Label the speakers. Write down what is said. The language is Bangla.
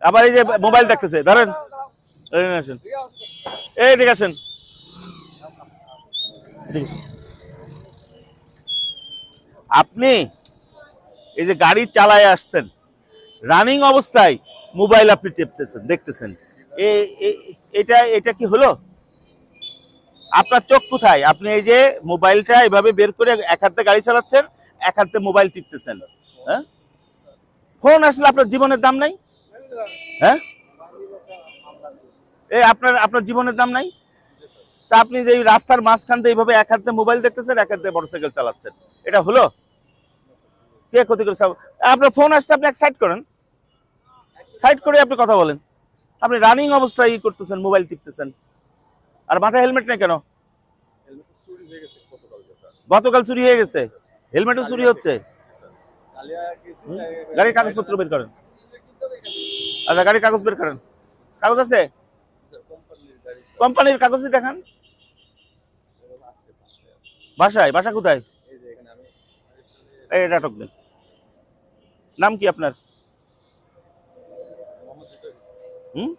Speaker 1: আবার এই যে মোবাইল দেখতেছে, ধরেন আসেন, এই দিকে আসেন, আপনি এই যে গাড়ি চালায় আসছেন, রানিং অবস্থায় মোবাইল আপনি টিপতেছেন, দেখতেছেন, এটা এটা কি হলো? আপনার চোখ কোথায়? আপনি এই যে মোবাইলটা এভাবে বের করে এক হাতে গাড়ি চালাচ্ছেন, এক হাতে মোবাইল টিপতেছেন। হ্যাঁ, ফোন আসলে আপনার জীবনের দাম নাই? হ্যাঁ, এই আপনার আপনার জীবনের দাম নাই? তা আপনি যে রাস্তার মাঝখান দিয়ে এইভাবে এক হাতে মোবাইল দেখতেছেন, এক হাতে মোটরসাইকেল চালাচ্ছেন, এটা হলো? কে ক্ষতি করেছে? আপনার ফোন আসছে, আপনি এক সাইড করেন, সাইড করে আপনি কথা বলেন। আপনি রানিং অবস্থায় ই করতেছেন, মোবাইল টিপতেছেন, আর মাথায় হেলমেট নেই কেন? গতকাল চুরি হয়ে গেছে, হেলমেটও চুরি হচ্ছে। গাড়ির কাগজপত্র বের করেন। আচ্ছা, গাড়ির কাগজ বের করেন। কাগজ আছে? কোম্পানির কাগজই দেখান। বাসায়? বাসা কোথায়? এটা আটক দেন। নাম কি আপনার? হুম,